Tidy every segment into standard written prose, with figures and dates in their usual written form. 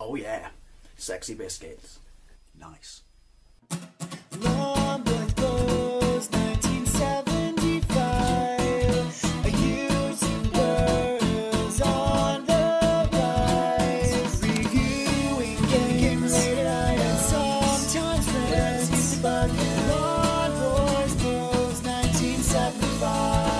Oh yeah, sexy biscuits. Nice. Long before 1975, a YouTuber is on the rise, reviewing games and sometimes friends, but Long Boys Bros 1975.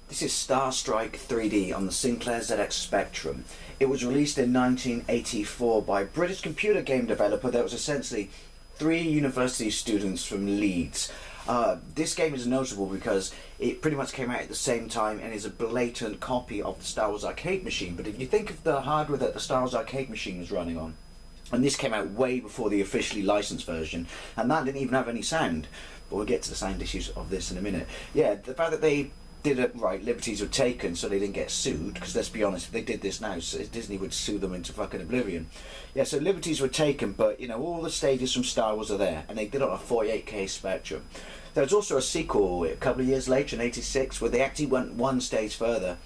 This is Starstrike 3D on the Sinclair ZX Spectrum. It was released in 1984 by a British computer game developer that was essentially 3 university students from Leeds. This game is notable because it pretty much came out at the same time and is a blatant copy of the Star Wars arcade machine. But if you think of the hardware that the Star Wars arcade machine was running on, and this came out way before the officially licensed version, and that didn't even have any sound. But we'll get to the sound issues of this in a minute. Yeah, the fact that they did it right, liberties were taken so they didn't get sued, because let's be honest, if they did this now, Disney would sue them into fucking oblivion. Yeah, so liberties were taken, but you know, all the stages from Star Wars are there, and they did it on a 48K Spectrum. There was also a sequel a couple of years later in '86 where they actually went one stage further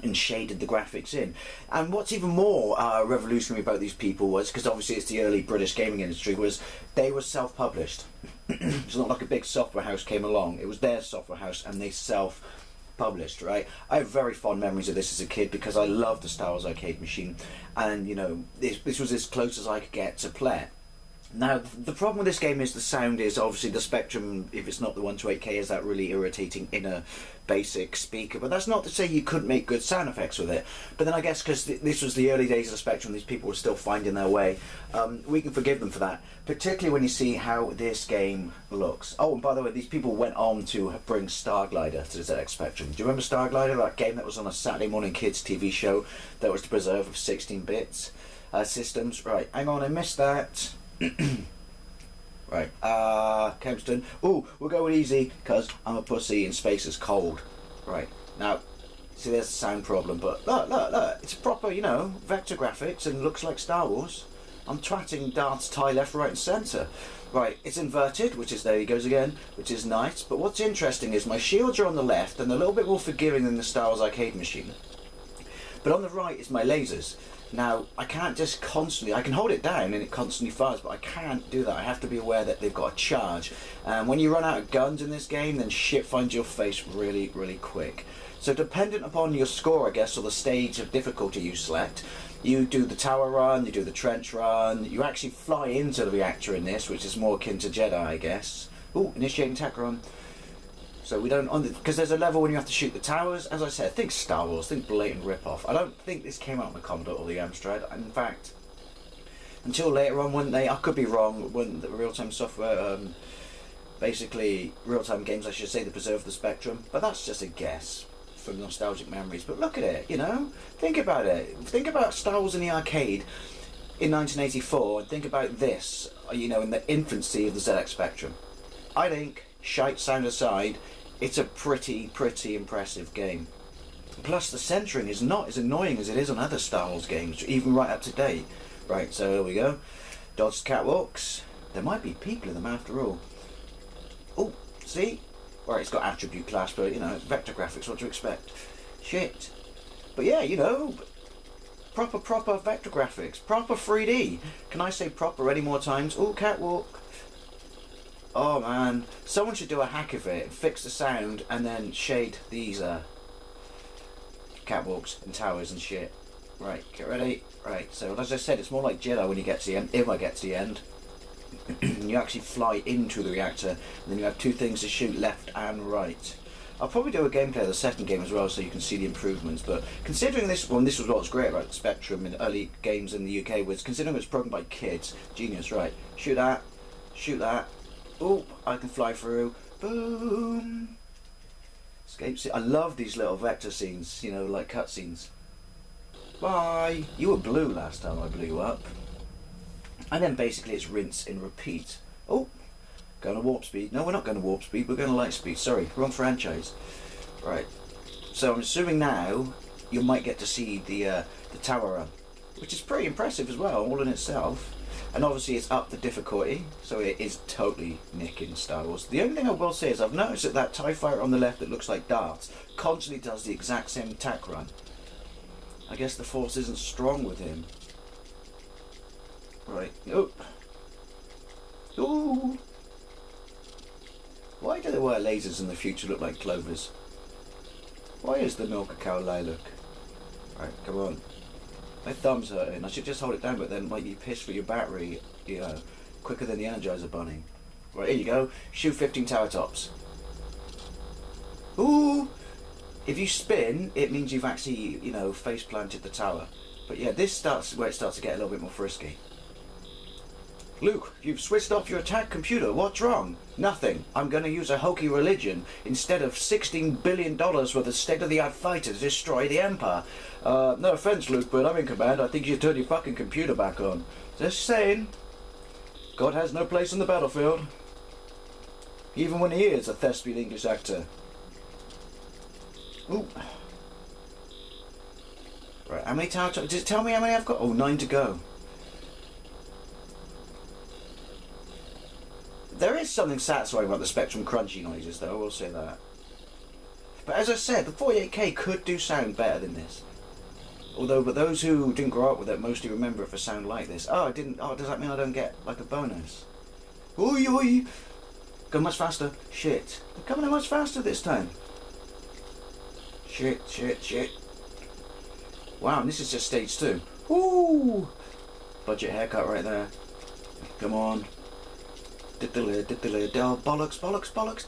and shaded the graphics in. And what's even more revolutionary about these people was, because obviously it's the early British gaming industry, was they were self-published. It's not like a big software house came along. It was their software house and they self-published, right? I have very fond memories of this as a kid because I loved the Star Wars arcade machine, and you know, this was as close as I could get to play it. Now, the problem with this game is the sound is obviously the Spectrum, if it's not the 128K, is that really irritating in a basic speaker. But that's not to say you couldn't make good sound effects with it. But then I guess because this was the early days of the Spectrum, these people were still finding their way. We can forgive them for that, particularly when you see how this game looks. Oh, and by the way, these people went on to bring Starglider to the ZX Spectrum. Do you remember Starglider, that game that was on a Saturday morning kids TV show that was the preserve of 16-bit systems? Right, hang on, I missed that. Right, Kempston. Ooh, we're going easy because I'm a pussy and space is cold. Right, now, see, there's a sound problem, but look, it's proper, you know, vector graphics and looks like Star Wars. I'm twatting darts tie left, right and centre. Right, it's inverted, which is, there he goes again, which is nice, but what's interesting is my shields are on the left and they're a little bit more forgiving than the Star Wars arcade machine. But on the right is my lasers. Now, I can't just constantly, I can hold it down and it constantly fires, but I can't do that. I have to be aware that they've got a charge. And when you run out of guns in this game, then shit finds your face really, really quick. So dependent upon your score, I guess, or the stage of difficulty you select, you do the tower run, you do the trench run, you actually fly into the reactor in this, which is more akin to Jedi, I guess. Ooh, initiating tech run. So we don't, because there's a level when you have to shoot the towers. As I said, think Star Wars, think blatant rip-off. I don't think this came out on the Commodore or the Amstrad. In fact, until later on, when I could be wrong, when the real-time software, basically real-time games, I should say, they preserve the Spectrum. But that's just a guess from nostalgic memories. But look at it, you know, think about it. Think about Star Wars in the arcade in 1984, and think about this, you know, in the infancy of the ZX Spectrum. I think, shite sound aside, it's a pretty impressive game. Plus the centering is not as annoying as it is on other Star Wars games, even right up to date. Right, so here we go. Dodge catwalks. There might be people in them after all. Oh, see? Right, it's got attribute class, but you know, it's vector graphics, what do you expect? Shit. But yeah, you know, proper vector graphics, proper 3D. Can I say proper any more times? Oh, catwalk. Oh man, someone should do a hack of it, fix the sound, and then shade these catwalks and towers and shit. Right, get ready. Right, so as I said, it's more like Jedi when you get to the end, if I get to the end. You actually fly into the reactor, and then you have 2 things to shoot, left and right. I'll probably do a gameplay of the second game as well so you can see the improvements, but considering this one, this was what was great about the Spectrum in early games in the UK, was considering it was programmed by kids, genius, right, shoot that, oh, I can fly through, boom, escape scene. I love these little vector scenes, you know, like cutscenes. Bye, you were blue last time I blew you up. And then basically it's rinse and repeat. Oh, going to warp speed. No, we're not going to warp speed, we're going to light speed. Sorry, wrong franchise. Right, so I'm assuming now you might get to see the tower run, which is pretty impressive as well, all in itself. and obviously it's up the difficulty, so it is totally nicking Star Wars. The only thing I will say is I've noticed that that TIE fighter on the left that looks like darts constantly does the exact same attack run. I guess the Force isn't strong with him. Right. Oh. Ooh. Why do they wear lasers in the future look like clovers? Why is the milk a cow lilac? Right, come on. My thumb's hurting. I should just hold it down, but then might be pissed for your battery, you know, quicker than the Energizer Bunny. Right, here you go. Shoot 15 tower tops. Ooh! If you spin, it means you've actually, you know, face planted the tower. But yeah, this starts where it starts to get a little bit more frisky. Luke, you've switched off your attack computer. What's wrong? Nothing. I'm going to use a hokey religion instead of $16 billion worth of state-of-the-art fighter to destroy the Empire. No offense, Luke, but I'm in command. I think you should turn your fucking computer back on. Just saying. God has no place on the battlefield. Even when he is a thespian English actor. Ooh. Right, how many tower tops? Does it tell me how many I've got? Oh, 9 to go. There is something satisfying about the Spectrum crunchy noises, though, I will say that. But as I said, the 48K could do sound better than this. Although, but those who didn't grow up with it mostly remember it for sound like this. Oh, I didn't. Oh, does that mean I don't get like a bonus? Oi, oi! Go much faster. Shit. They're coming in much faster this time. Shit, shit, shit. Wow, and this is just stage 2. Ooh! Budget haircut right there. Come on. Oh, bollocks, bollocks, bollocks.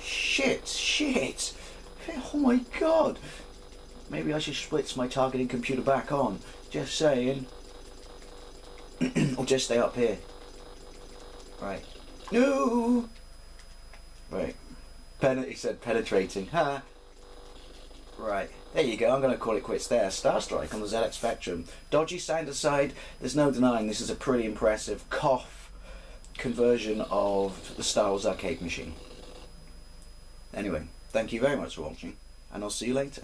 Shit, shit. Oh my god. Maybe I should switch my targeting computer back on. Just saying. Or just stay up here. Right. No. Right. He said penetrating. Ha. Right. There you go. I'm going to call it quits there. Starstrike on the ZX Spectrum. Dodgy sound aside, there's no denying this is a pretty impressive cough conversion of the Star Wars arcade machine. Anyway, thank you very much for watching, and I'll see you later.